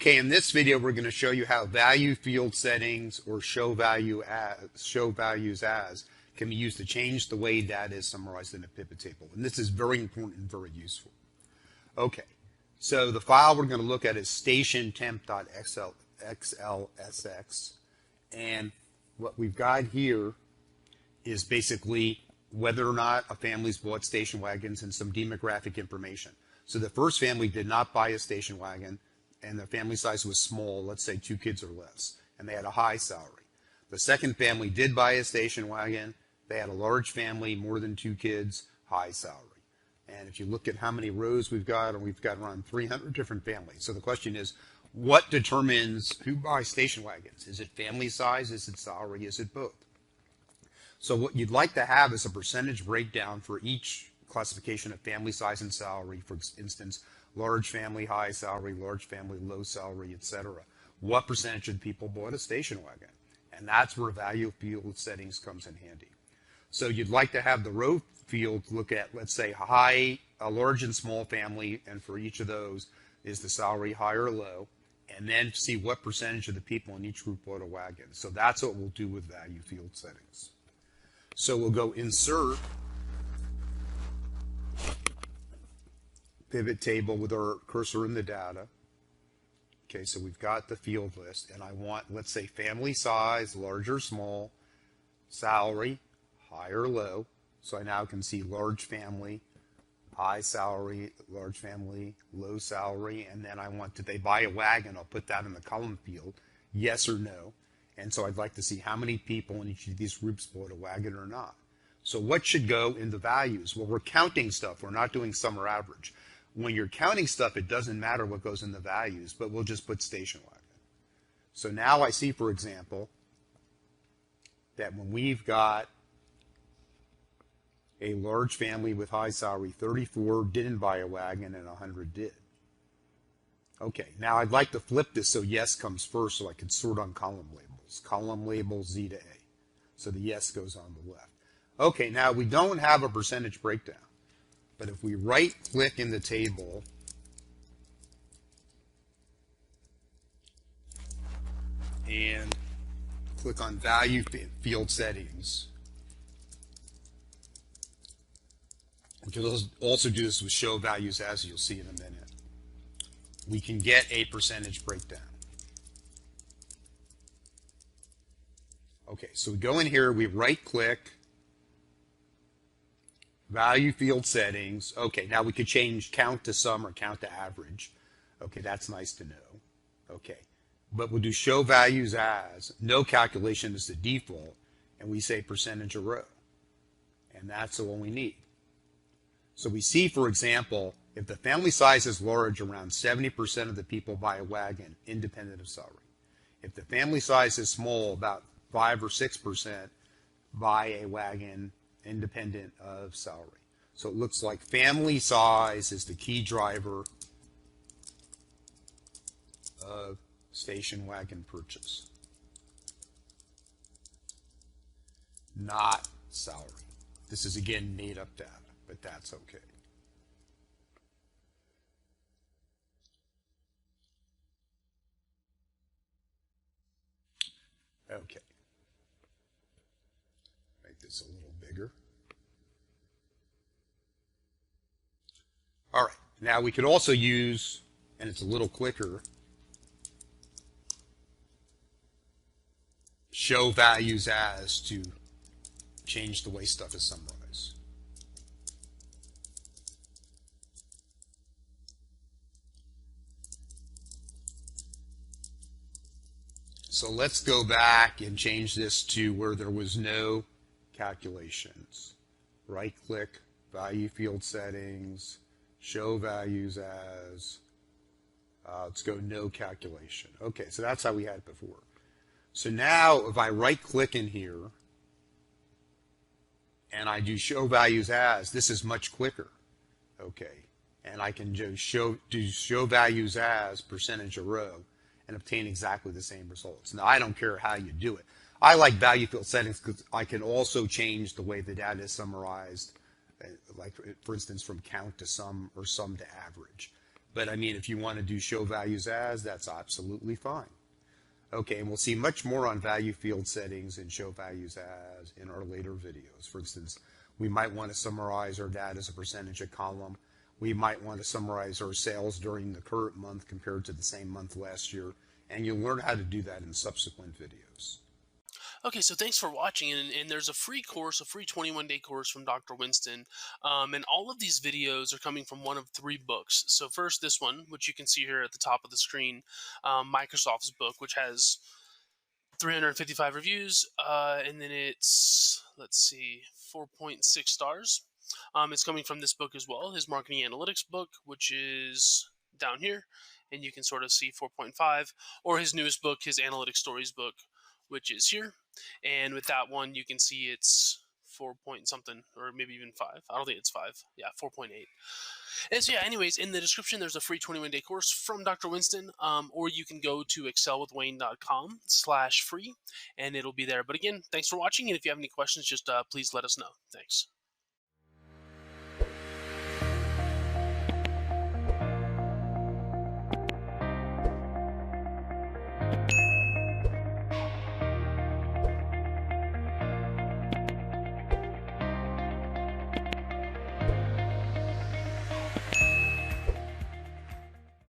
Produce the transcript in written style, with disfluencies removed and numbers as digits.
Okay, in this video we're going to show you how value field settings or show values as can be used to change the way data is summarized in a pivot table. And this is very important and very useful. Okay, so the file we're going to look at is stationtemp.xlsx, and what we've got here is basically whether or not a family's bought station wagons and some demographic information. So the first family did not buy a station wagon, and the family size was small, let's say 2 kids or less, and they had a high salary. The second family did buy a station wagon. They had a large family, more than 2 kids, high salary. And if you look at how many rows we've got around 300 different families. So the question is, what determines who buys station wagons? Is it family size? Is it salary? Is it both? So what you'd like to have is a percentage breakdown for each classification of family size and salary. For instance, large family, high salary, large family, low salary, etc. What percentage of people bought a station wagon? And that's where value field settings comes in handy. So you'd like to have the row field look at, let's say, a large and small family, and for each of those is the salary high or low, and then see what percentage of the people in each group bought a wagon. So that's what we'll do with value field settings. So we'll go insert, pivot table with our cursor in the data. Okay, so we've got the field list, and I want, let's say, family size, large or small, salary, high or low. So I now can see large family, high salary, large family, low salary, and then I want, did they buy a wagon? I'll put that in the column field, yes or no. And so I'd like to see how many people in each of these groups bought a wagon or not. So what should go in the values? Well, we're counting stuff. We're not doing sum or average. When you're counting stuff, it doesn't matter what goes in the values, but we'll just put station wagon. So now I see, for example, that when we've got a large family with high salary, 34 didn't buy a wagon and 100 did. Okay, now I'd like to flip this so yes comes first so I can sort on column labels. Column label Z to A. So the yes goes on the left. Okay, now we don't have a percentage breakdown. But if we right-click in the table and click on value field settings, we can also do this with show values as you'll see in a minute, we can get a percentage breakdown. Okay, so we go in here, we right-click, value field settings. Okay, now we could change count to sum or count to average. Okay, that's nice to know. Okay, but we'll do show values as, no calculation is the default, and we say percentage of row. And that's the one we need. So we see, for example, if the family size is large, around 70% of the people buy a wagon, independent of salary. If the family size is small, about 5 or 6% buy a wagon, independent of salary. So it looks like family size is the key driver of station wagon purchase, not salary. This is, again, made up data, but that's okay. Okay. Make this a little bigger. All right, now we could also use, and it's a little quicker, show values as to change the way stuff is summarized. So let's go back and change this to where there was no calculations. Right-click, value field settings, show values as, let's go no calculation. Okay, so that's how we had it before. So now if I right-click in here and I do show values as, this is much quicker. Okay, and I can do show values as percentage of row and obtain exactly the same results. Now, I don't care how you do it. I like value field settings because I can also change the way the data is summarized, like, for instance, from count to sum or sum to average. But I mean, if you want to do show values as, that's absolutely fine. Okay, and we'll see much more on value field settings and show values as in our later videos. For instance, we might want to summarize our data as a percentage of column. We might want to summarize our sales during the current month compared to the same month last year. And you'll learn how to do that in subsequent videos. Okay, so thanks for watching, and there's a free course, a free 21-day course from Dr. Winston, and all of these videos are coming from one of 3 books. So first, this one, which you can see here at the top of the screen, Microsoft's book, which has 355 reviews, and then it's, let's see, 4.6 stars. It's coming from this book as well, his marketing analytics book, which is down here, and you can sort of see 4.5, or his newest book, his analytics stories book, which is here. And with that one, you can see it's 4 point something, or maybe even 5. I don't think it's 5. Yeah, 4.8. And so, yeah, anyways, in the description, there's a free 21-day course from Dr. Winston, or you can go to excelwithwayne.com/free, and it'll be there. But again, thanks for watching, and if you have any questions, just please let us know. Thanks.